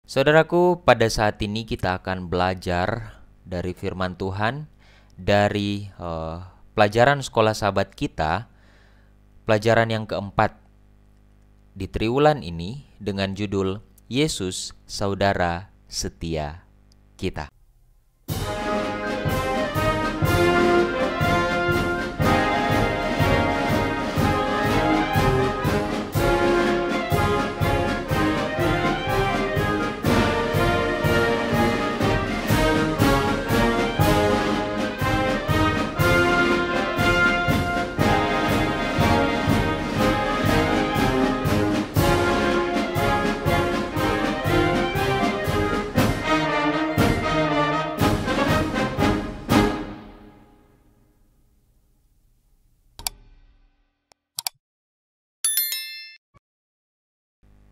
Saudaraku, pada saat ini kita akan belajar dari firman Tuhan dari pelajaran sekolah sahabat kita, pelajaran yang keempat di triwulan ini dengan judul Yesus Saudara Setia Kita.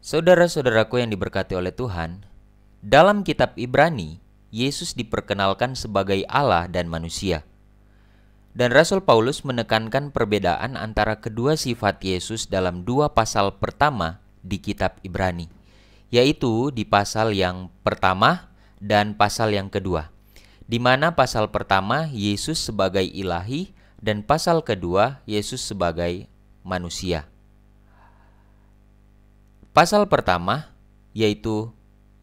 Saudara-saudaraku yang diberkati oleh Tuhan, dalam kitab Ibrani, Yesus diperkenalkan sebagai Allah dan manusia. Dan Rasul Paulus menekankan perbedaan antara kedua sifat Yesus dalam dua pasal pertama di kitab Ibrani, yaitu di pasal yang pertama dan pasal yang kedua, di mana pasal pertama Yesus sebagai ilahi dan pasal kedua Yesus sebagai manusia. Pasal pertama, yaitu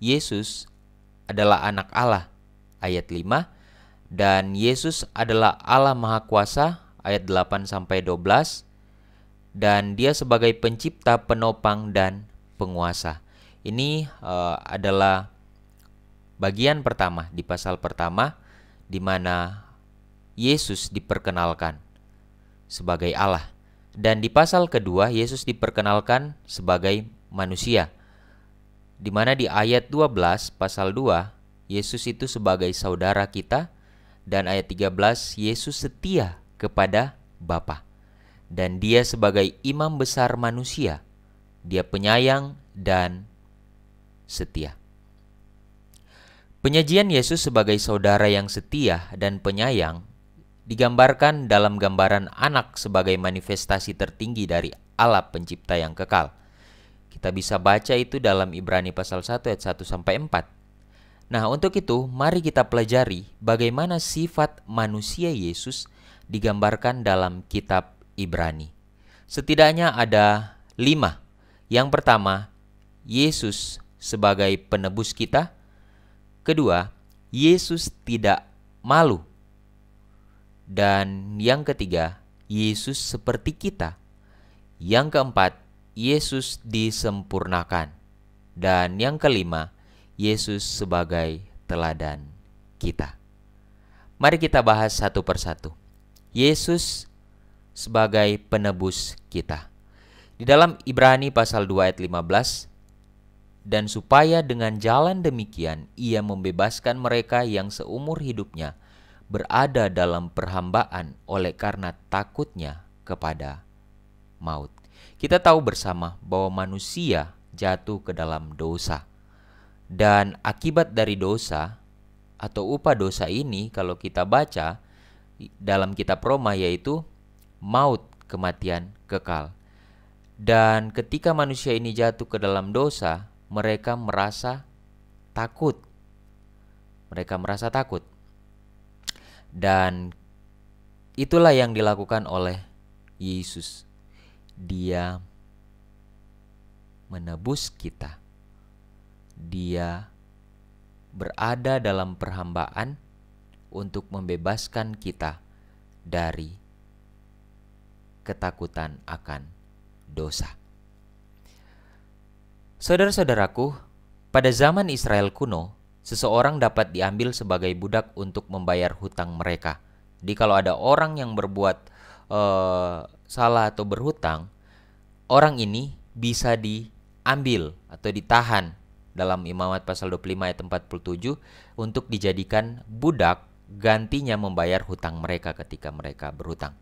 Yesus adalah anak Allah, ayat 5, dan Yesus adalah Allah Maha Kuasa, ayat 8-12, dan dia sebagai pencipta, penopang, dan penguasa. Ini adalah bagian pertama di pasal pertama, di mana Yesus diperkenalkan sebagai Allah. Dan di pasal kedua, Yesus diperkenalkan sebagai manusia, di mana di ayat 12 pasal 2 Yesus itu sebagai saudara kita, dan ayat 13 Yesus setia kepada Bapa, dan dia sebagai imam besar manusia, dia penyayang dan setia. Penyajian Yesus sebagai saudara yang setia dan penyayang digambarkan dalam gambaran anak sebagai manifestasi tertinggi dari Allah pencipta yang kekal. Kita bisa baca itu dalam Ibrani pasal 1 ayat 1-4. Nah, untuk itu mari kita pelajari bagaimana sifat manusia Yesus digambarkan dalam kitab Ibrani. Setidaknya ada 5. Yang pertama, Yesus sebagai penebus kita. Kedua, Yesus tidak malu. Dan yang ketiga, Yesus seperti kita. Yang keempat, Yesus disempurnakan. Dan yang kelima, Yesus sebagai teladan kita. Mari kita bahas satu persatu. Yesus sebagai penebus kita. Di dalam Ibrani pasal 2 ayat 15, dan supaya dengan jalan demikian ia membebaskan mereka yang seumur hidupnya berada dalam perhambaan oleh karena takutnya kepada maut. Kita tahu bersama bahwa manusia jatuh ke dalam dosa. Dan akibat dari dosa atau upah dosa ini kalau kita baca dalam kitab Roma yaitu maut, kematian kekal. Dan ketika manusia ini jatuh ke dalam dosa, mereka merasa takut. Mereka merasa takut. Dan itulah yang dilakukan oleh Yesus. Dia menebus kita. Dia berada dalam perhambaan untuk membebaskan kita dari ketakutan akan dosa. Saudara-saudaraku, pada zaman Israel kuno, seseorang dapat diambil sebagai budak untuk membayar hutang mereka. Jadi kalau ada orang yang berbuat salah atau berhutang, orang ini bisa diambil atau ditahan dalam Imamat pasal 25 ayat 47 untuk dijadikan budak gantinya membayar hutang mereka ketika mereka berhutang.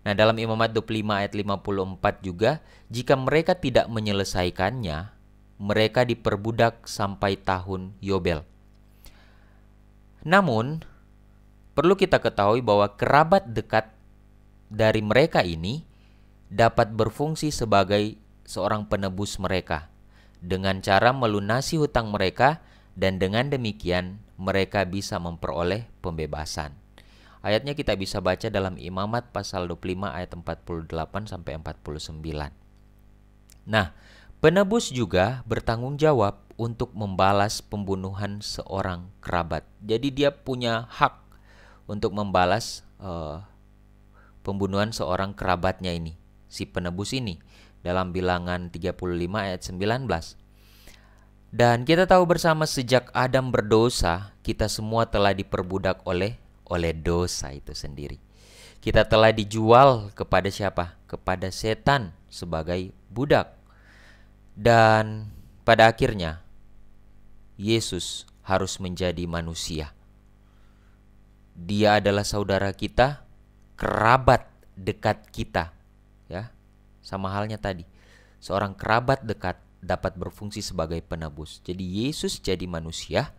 Nah, dalam Imamat 25 ayat 54 juga, jika mereka tidak menyelesaikannya, mereka diperbudak sampai tahun Yobel. Namun, perlu kita ketahui bahwa kerabat dekat dari mereka ini dapat berfungsi sebagai seorang penebus mereka. dengan cara melunasi hutang mereka, dan dengan demikian mereka bisa memperoleh pembebasan. Ayatnya kita bisa baca dalam Imamat pasal 25 ayat 48 sampai 49. Nah, penebus juga bertanggung jawab untuk membalas pembunuhan seorang kerabat. Jadi dia punya hak untuk membalas pembunuhan seorang kerabatnya ini, si penebus ini, dalam Bilangan 35 ayat 19. Dan kita tahu bersama sejak Adam berdosa, kita semua telah diperbudak oleh dosa itu sendiri. Kita telah dijual kepada siapa? Kepada setan sebagai budak. Dan pada akhirnya Yesus harus menjadi manusia. Dia adalah saudara kita, kerabat dekat kita, ya. Sama halnya tadi, seorang kerabat dekat dapat berfungsi sebagai penebus. Jadi Yesus jadi manusia,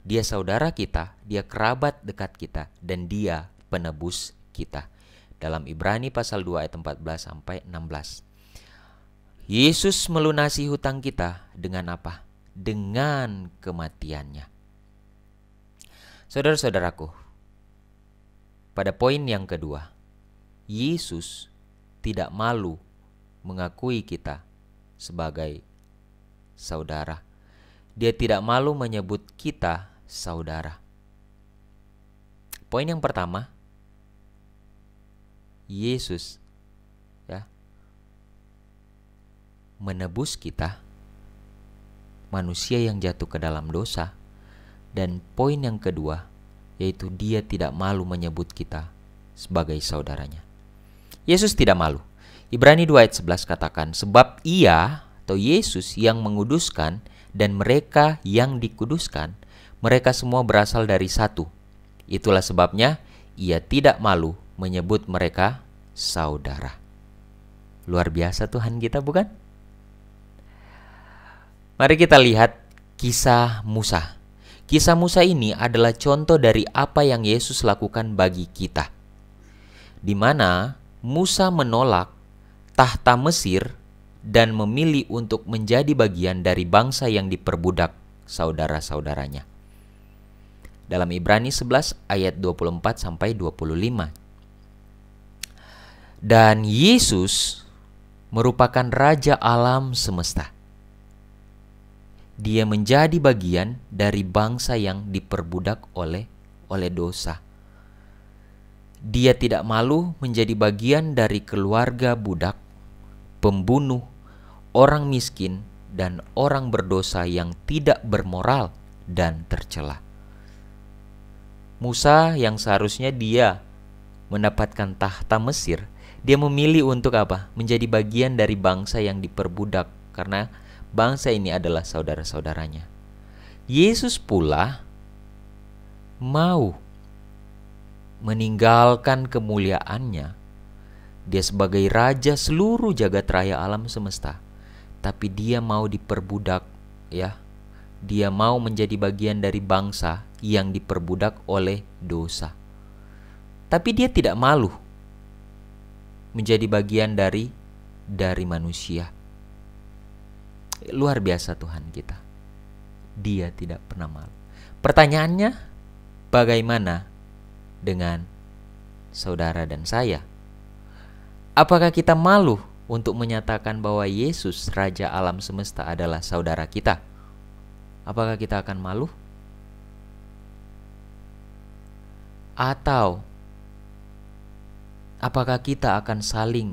dia saudara kita, dia kerabat dekat kita, dan dia penebus kita. Dalam Ibrani pasal 2 ayat 14 sampai 16. Yesus melunasi hutang kita dengan apa? Dengan kematiannya. Saudara-saudaraku, pada poin yang kedua, Yesus tidak malu mengakui kita sebagai saudara. Dia tidak malu menyebut kita saudara. Poin yang pertama, Yesus menebus kita, manusia yang jatuh ke dalam dosa. Dan poin yang kedua, yaitu dia tidak malu menyebut kita sebagai saudaranya. Yesus tidak malu. Ibrani 2 ayat 11 katakan, sebab ia atau Yesus yang menguduskan dan mereka yang dikuduskan, mereka semua berasal dari satu. Itulah sebabnya ia tidak malu menyebut mereka saudara. Luar biasa Tuhan kita, bukan? Mari kita lihat kisah Musa. Kisah Musa ini adalah contoh dari apa yang Yesus lakukan bagi kita, di mana Musa menolak tahta Mesir dan memilih untuk menjadi bagian dari bangsa yang diperbudak saudara-saudaranya. Dalam Ibrani 11 ayat 24 sampai 25. Dan Yesus merupakan raja alam semesta. Dia menjadi bagian dari bangsa yang diperbudak oleh dosa. Dia tidak malu menjadi bagian dari keluarga budak, pembunuh, orang miskin, dan orang berdosa yang tidak bermoral dan tercela. Musa yang seharusnya dia mendapatkan tahta Mesir, dia memilih untuk apa? Menjadi bagian dari bangsa yang diperbudak, karena bangsa ini adalah saudara-saudaranya. Yesus pula mau meninggalkan kemuliaannya. Dia sebagai raja seluruh jagat raya alam semesta, tapi dia mau diperbudak, ya. Dia mau menjadi bagian dari bangsa yang diperbudak oleh dosa. Tapi dia tidak malu menjadi bagian dari manusia. Luar biasa Tuhan kita. Dia tidak pernah malu. Pertanyaannya, bagaimana dengan saudara dan saya? Apakah kita malu untuk menyatakan bahwa Yesus, Raja alam semesta, adalah saudara kita? Apakah kita akan malu? Atau apakah kita akan saling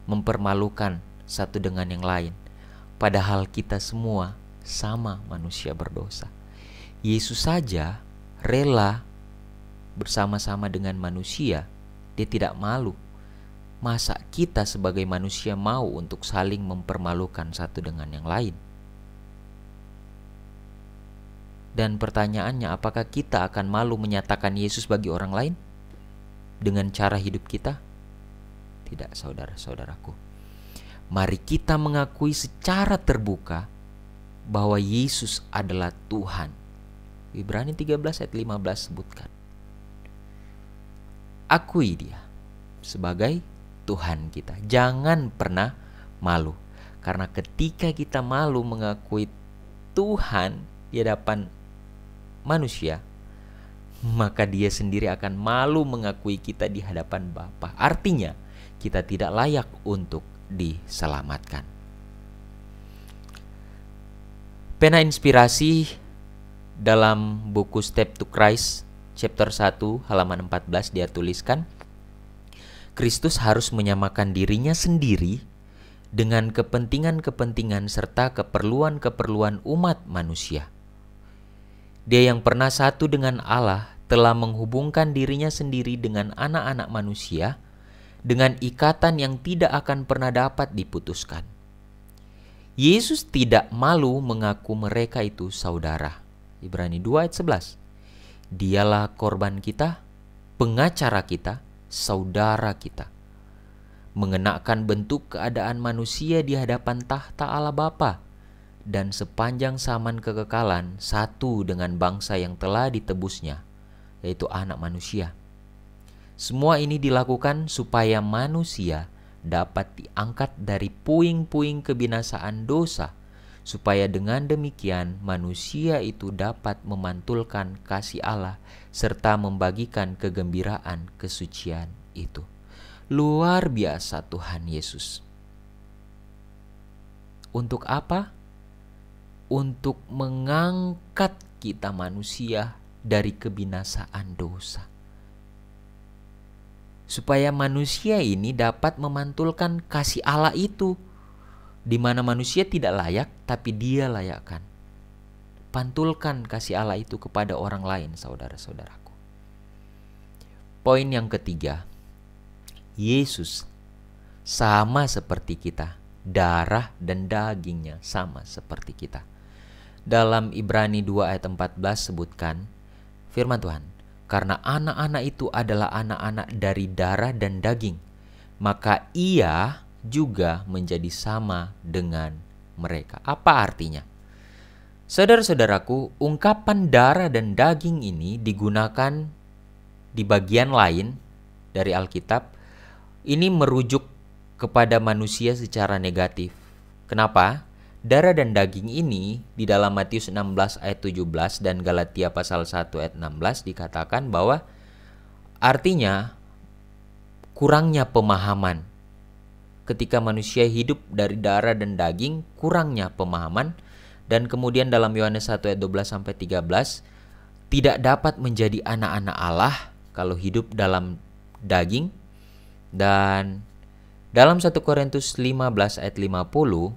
mempermalukan satu dengan yang lain? Padahal kita semua sama manusia berdosa. Yesus saja rela bersama-sama dengan manusia. Dia tidak malu. Masa kita sebagai manusia mau untuk saling mempermalukan satu dengan yang lain? Dan pertanyaannya, apakah kita akan malu menyatakan Yesus bagi orang lain dengan cara hidup kita? Tidak, saudara-saudaraku. Mari kita mengakui secara terbuka bahwa Yesus adalah Tuhan. Ibrani 13 ayat 15 sebutkan. Akui dia sebagai Tuhan kita. Jangan pernah malu. Karena ketika kita malu mengakui Tuhan di hadapan manusia, maka Dia sendiri akan malu mengakui kita di hadapan Bapa. Artinya, kita tidak layak untuk diselamatkan. Pena inspirasi dalam buku Step to Christ, chapter 1, halaman 14, dia tuliskan, Kristus harus menyamakan dirinya sendiri dengan kepentingan-kepentingan serta keperluan-keperluan umat manusia. Dia yang pernah satu dengan Allah telah menghubungkan dirinya sendiri dengan anak-anak manusia dengan ikatan yang tidak akan pernah dapat diputuskan. Yesus tidak malu mengaku mereka itu saudara. Ibrani 2 ayat 11. Dialah korban kita, pengacara kita, saudara kita. Mengenakan bentuk keadaan manusia di hadapan tahta Allah Bapa, dan sepanjang zaman kekekalan satu dengan bangsa yang telah ditebusnya, yaitu anak manusia. Semua ini dilakukan supaya manusia dapat diangkat dari puing-puing kebinasaan dosa, supaya dengan demikian manusia itu dapat memantulkan kasih Allah serta membagikan kegembiraan kesucian itu. Luar biasa Tuhan Yesus. Untuk apa? Untuk mengangkat kita manusia dari kebinasaan dosa. Supaya manusia ini dapat memantulkan kasih Allah itu, di mana manusia tidak layak, tapi Dia layakkan. Pantulkan kasih Allah itu kepada orang lain, saudara-saudaraku. Poin yang ketiga, Yesus sama seperti kita, darah dan dagingnya sama seperti kita. Dalam Ibrani 2 ayat 14 sebutkan firman Tuhan, karena anak-anak itu adalah anak-anak dari darah dan daging, maka Ia juga menjadi sama dengan mereka. Apa artinya? Saudara-saudaraku, ungkapan darah dan daging ini digunakan di bagian lain dari Alkitab. Ini merujuk kepada manusia secara negatif. Kenapa? Darah dan daging ini di dalam Matius 16 ayat 17 dan Galatia pasal 1 ayat 16 dikatakan bahwa artinya kurangnya pemahaman. Ketika manusia hidup dari darah dan daging, kurangnya pemahaman. Dan kemudian dalam Yohanes 1 ayat 12 sampai 13, tidak dapat menjadi anak-anak Allah kalau hidup dalam daging. Dan dalam 1 Korintus 15 ayat 50,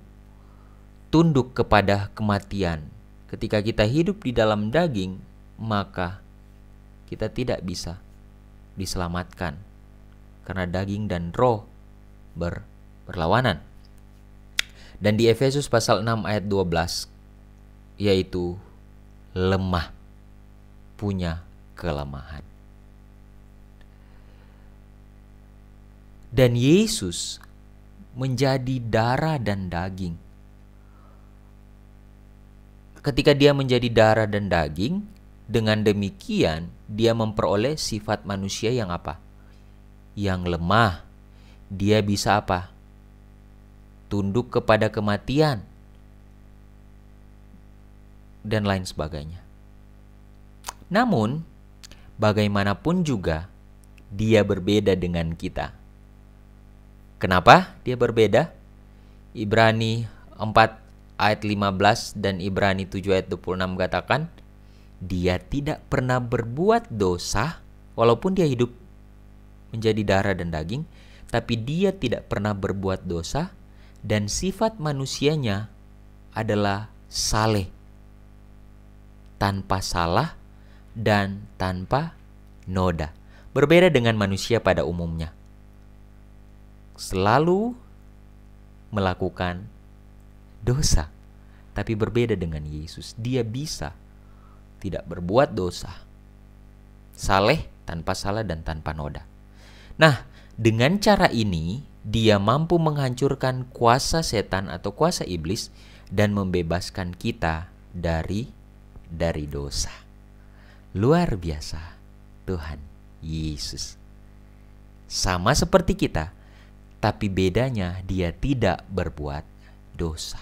tunduk kepada kematian. Ketika kita hidup di dalam daging, maka kita tidak bisa diselamatkan. Karena daging dan roh berlawanan. Dan di Efesus pasal 6 ayat 12, yaitu lemah, punya kelemahan. Dan Yesus menjadi darah dan daging. Ketika Dia menjadi darah dan daging, dengan demikian Dia memperoleh sifat manusia yang apa? Yang lemah. Dia bisa apa? Tunduk kepada kematian dan lain sebagainya. Namun, bagaimanapun juga Dia berbeda dengan kita. Kenapa Dia berbeda? Ibrani 4 ayat 15 dan Ibrani 7 ayat 26 katakan, Dia tidak pernah berbuat dosa walaupun Dia hidup menjadi darah dan daging, tapi Dia tidak pernah berbuat dosa dan sifat manusianya adalah saleh, tanpa salah dan tanpa noda. Berbeda dengan manusia pada umumnya. Selalu melakukan dosa. Tapi berbeda dengan Yesus. Dia bisa tidak berbuat dosa. Saleh, tanpa salah dan tanpa noda. Nah, dengan cara ini Dia mampu menghancurkan kuasa setan atau kuasa iblis dan membebaskan kita dari dosa. Luar biasa Tuhan Yesus. Sama seperti kita, tapi bedanya Dia tidak berbuat dosa.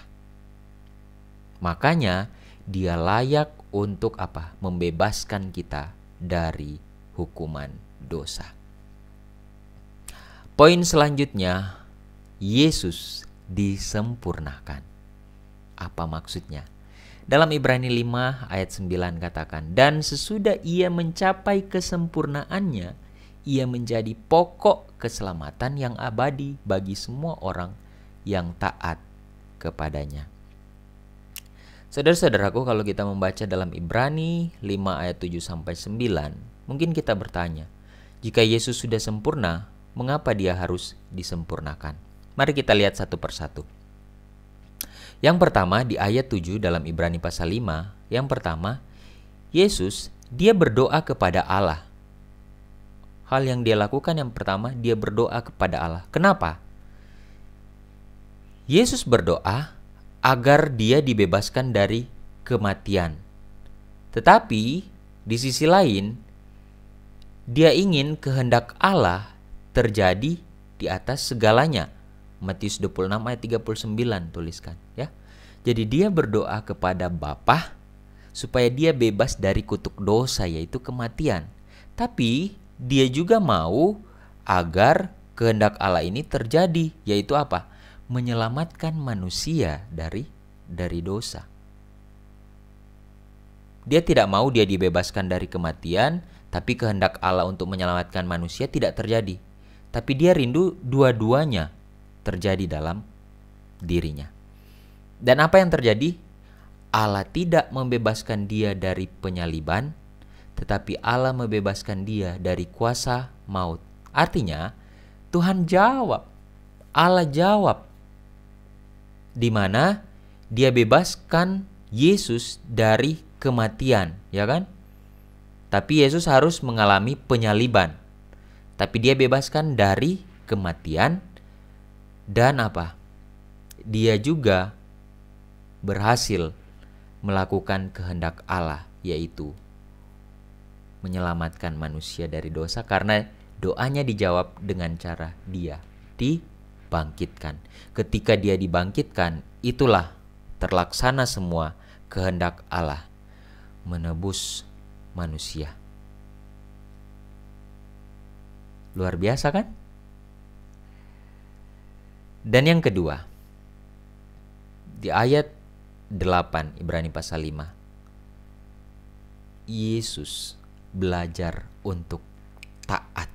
Makanya dia layak untuk apa? Membebaskan kita dari hukuman dosa. Poin selanjutnya, Yesus disempurnakan. Apa maksudnya? Dalam Ibrani 5 ayat 9 katakan, dan sesudah ia mencapai kesempurnaannya, ia menjadi pokok keselamatan yang abadi bagi semua orang yang taat kepadanya. Saudara-saudaraku, kalau kita membaca dalam Ibrani 5 ayat 7-9, mungkin kita bertanya, jika Yesus sudah sempurna, mengapa dia harus disempurnakan? Mari kita lihat satu persatu. Yang pertama di ayat 7 dalam Ibrani pasal 5, yang pertama, Yesus dia berdoa kepada Allah. Hal yang dia lakukan yang pertama, dia berdoa kepada Allah. Kenapa? Yesus berdoa agar dia dibebaskan dari kematian. Tetapi di sisi lain, dia ingin kehendak Allah terjadi di atas segalanya. Matius 26 ayat 39 tuliskan ya. Jadi dia berdoa kepada Bapa supaya dia bebas dari kutuk dosa, yaitu kematian. Tapi dia juga mau agar kehendak Allah ini terjadi, yaitu apa? Menyelamatkan manusia dari dosa. Dia tidak mau dia dibebaskan dari kematian, tapi kehendak Allah untuk menyelamatkan manusia tidak terjadi. Tapi dia rindu dua-duanya terjadi dalam dirinya. Dan apa yang terjadi? Allah tidak membebaskan dia dari penyaliban, tetapi Allah membebaskan dia dari kuasa maut. Artinya, Tuhan jawab, Allah jawab, di mana dia bebaskan Yesus dari kematian, ya kan? Tapi Yesus harus mengalami penyaliban. Tapi dia bebaskan dari kematian dan apa? Dia juga berhasil melakukan kehendak Allah, yaitu menyelamatkan manusia dari dosa karena doanya dijawab dengan cara dia dibangkitkan. Ketika dia dibangkitkan, itulah terlaksana semua kehendak Allah, menebus manusia. Luar biasa kan? Dan yang kedua, di ayat 8 Ibrani pasal 5, Yesus belajar untuk taat.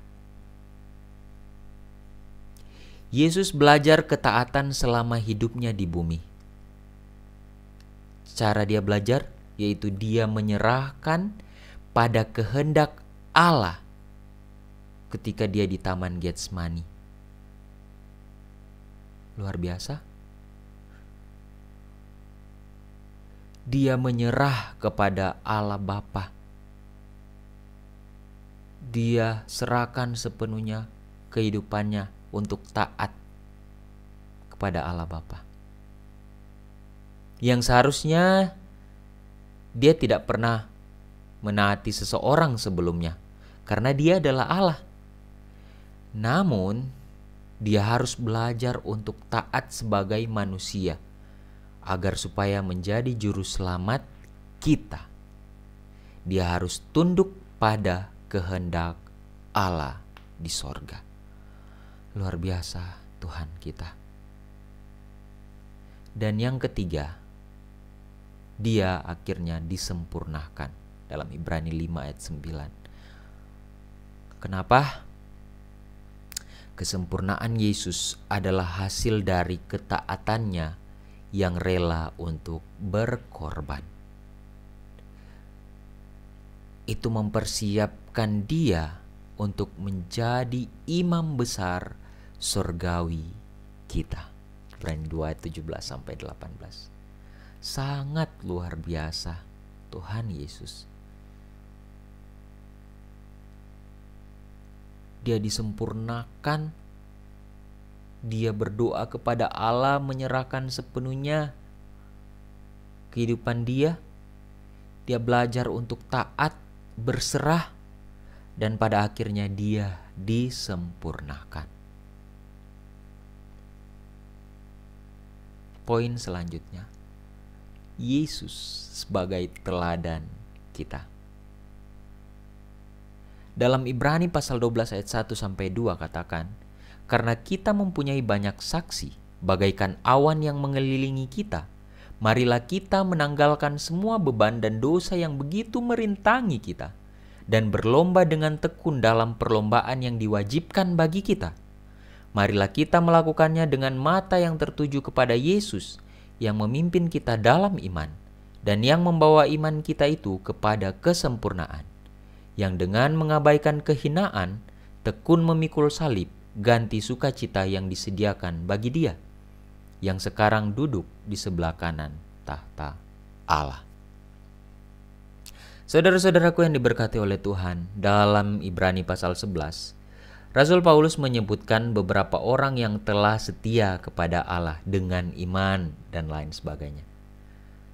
Yesus belajar ketaatan selama hidupnya di bumi. Cara dia belajar yaitu dia menyerahkan pada kehendak Allah ketika dia di Taman Getsemani. Luar biasa. Dia menyerah kepada Allah Bapa. Dia serahkan sepenuhnya kehidupannya untuk taat kepada Allah Bapa. Yang seharusnya dia tidak pernah menaati seseorang sebelumnya, karena dia adalah Allah. Namun, dia harus belajar untuk taat sebagai manusia, agar supaya menjadi juru selamat kita. Dia harus tunduk pada kehendak Allah di sorga. Luar biasa Tuhan kita. Dan yang ketiga, dia akhirnya disempurnakan dalam Ibrani 5 ayat 9. Kenapa? Kesempurnaan Yesus adalah hasil dari ketaatannya yang rela untuk berkorban. Itu mempersiapkan dia untuk menjadi imam besar surgawi kita. Ibrani 2 ayat 17-18. Sangat luar biasa Tuhan Yesus. Dia disempurnakan. Dia berdoa kepada Allah, menyerahkan sepenuhnya kehidupan dia. Dia belajar untuk taat, berserah, dan pada akhirnya dia disempurnakan. poin selanjutnya, Yesus sebagai teladan kita. Dalam Ibrani pasal 12 ayat 1-2 katakan, karena kita mempunyai banyak saksi, bagaikan awan yang mengelilingi kita, marilah kita menanggalkan semua beban dan dosa yang begitu merintangi kita, dan berlomba dengan tekun dalam perlombaan yang diwajibkan bagi kita. Marilah kita melakukannya dengan mata yang tertuju kepada Yesus yang memimpin kita dalam iman dan yang membawa iman kita itu kepada kesempurnaan, yang dengan mengabaikan kehinaan tekun memikul salib ganti sukacita yang disediakan bagi Dia yang sekarang duduk di sebelah kanan tahta Allah. Saudara-saudaraku yang diberkati oleh Tuhan, dalam Ibrani pasal 11 Rasul Paulus menyebutkan beberapa orang yang telah setia kepada Allah dengan iman dan lain sebagainya.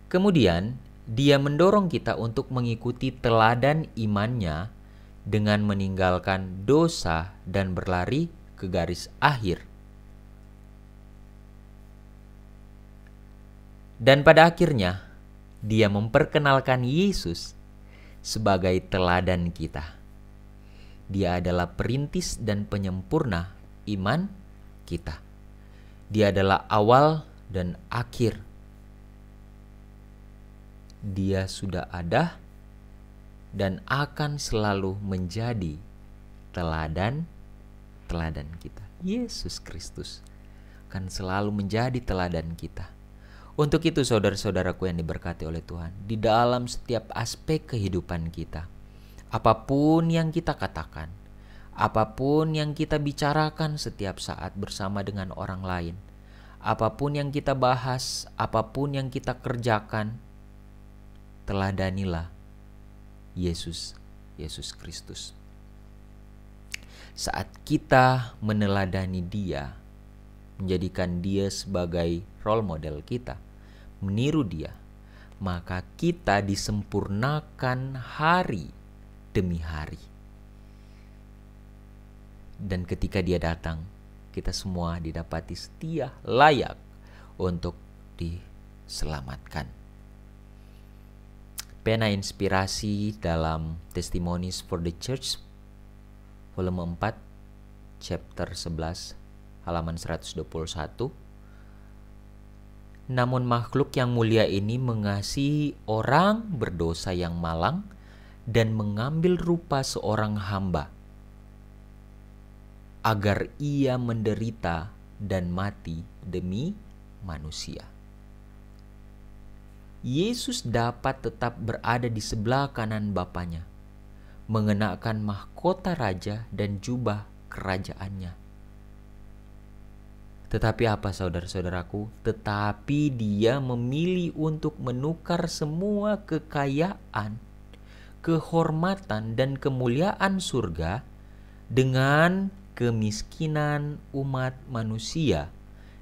Kemudian, dia mendorong kita untuk mengikuti teladan imannya dengan meninggalkan dosa dan berlari ke garis akhir. Dan pada akhirnya, dia memperkenalkan Yesus sebagai teladan kita. Dia adalah perintis dan penyempurna iman kita. Dia adalah awal dan akhir. Dia sudah ada dan akan selalu menjadi teladan kita. Yesus Kristus akan selalu menjadi teladan kita. Untuk itu saudara-saudaraku yang diberkati oleh Tuhan, di dalam setiap aspek kehidupan kita, apapun yang kita katakan, apapun yang kita bicarakan setiap saat bersama dengan orang lain, apapun yang kita bahas, apapun yang kita kerjakan, teladanilah Yesus Kristus. Saat kita meneladani Dia, menjadikan Dia sebagai role model kita, meniru Dia, maka kita disempurnakan hari demi hari. Dan ketika Dia datang, kita semua didapati setia, layak untuk diselamatkan. Pena inspirasi dalam Testimonies for the Church volume 4 chapter 11 halaman 121. Namun makhluk yang mulia ini mengasihi orang berdosa yang malang dan mengambil rupa seorang hamba, agar ia menderita dan mati demi manusia. Yesus dapat tetap berada di sebelah kanan Bapanya, mengenakan mahkota raja dan jubah kerajaannya. Tetapi apa saudara-saudaraku? Tetapi Dia memilih untuk menukar semua kekayaan, kehormatan dan kemuliaan surga dengan kemiskinan umat manusia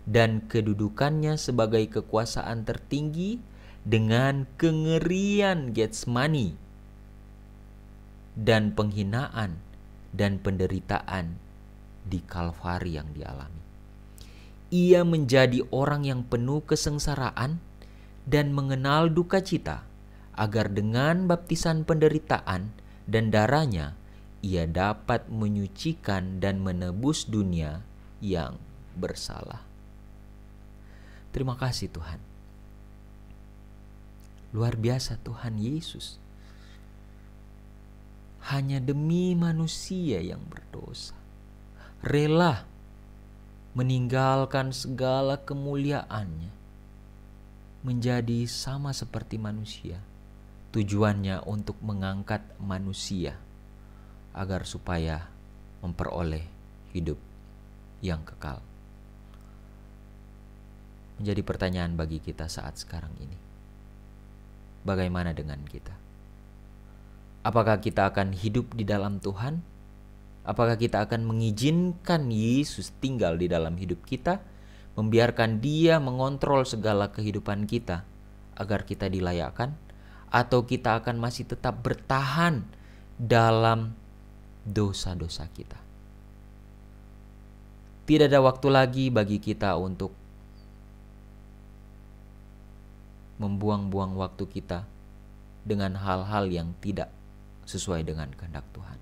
dan kedudukannya sebagai kekuasaan tertinggi dengan kengerian Getsemani dan penghinaan dan penderitaan di Kalvari yang dialami. Ia menjadi orang yang penuh kesengsaraan dan mengenal duka cita, agar dengan baptisan penderitaan dan darahnya ia dapat menyucikan dan menebus dunia yang bersalah. Terima kasih Tuhan. Luar biasa Tuhan Yesus. Hanya demi manusia yang berdosa, rela meninggalkan segala kemuliaannya, menjadi sama seperti manusia. Tujuannya untuk mengangkat manusia agar supaya memperoleh hidup yang kekal. Menjadi pertanyaan bagi kita saat sekarang ini. Bagaimana dengan kita? Apakah kita akan hidup di dalam Tuhan? Apakah kita akan mengizinkan Yesus tinggal di dalam hidup kita, membiarkan Dia mengontrol segala kehidupan kita agar kita dilayakkan? Atau kita akan masih tetap bertahan dalam dosa-dosa kita? Tidak ada waktu lagi bagi kita untuk membuang-buang waktu kita dengan hal-hal yang tidak sesuai dengan kehendak Tuhan.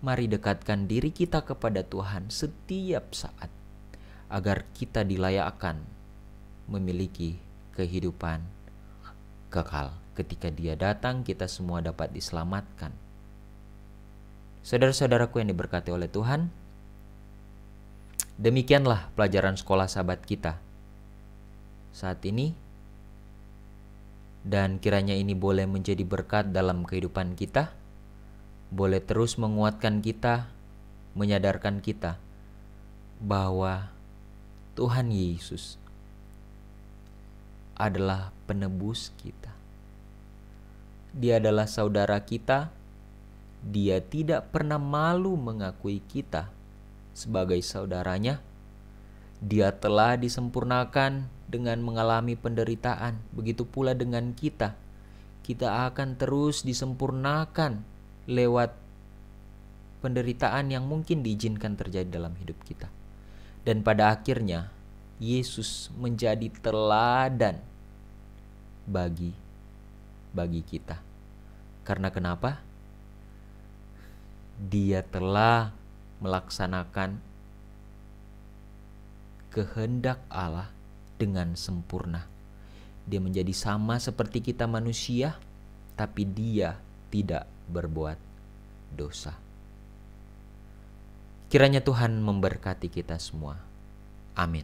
Mari dekatkan diri kita kepada Tuhan setiap saat, agar kita dilayakkan memiliki kehidupan kekal. Ketika Dia datang, kita semua dapat diselamatkan. Saudara-saudaraku yang diberkati oleh Tuhan, demikianlah pelajaran sekolah sahabat kita saat ini, dan kiranya ini boleh menjadi berkat dalam kehidupan kita, boleh terus menguatkan kita, menyadarkan kita bahwa Tuhan Yesus adalah penebus kita. Dia adalah saudara kita. Dia tidak pernah malu mengakui kita sebagai saudaranya. Dia telah disempurnakan dengan mengalami penderitaan. Begitu pula dengan kita. Kita akan terus disempurnakan lewat penderitaan yang mungkin diizinkan terjadi dalam hidup kita. Dan pada akhirnya, Yesus menjadi teladan bagi kita. Karena kenapa? Dia telah melaksanakan kehendak Allah dengan sempurna. Dia menjadi sama seperti kita manusia, tapi Dia tidak berbuat dosa. Kiranya Tuhan memberkati kita semua. Amin.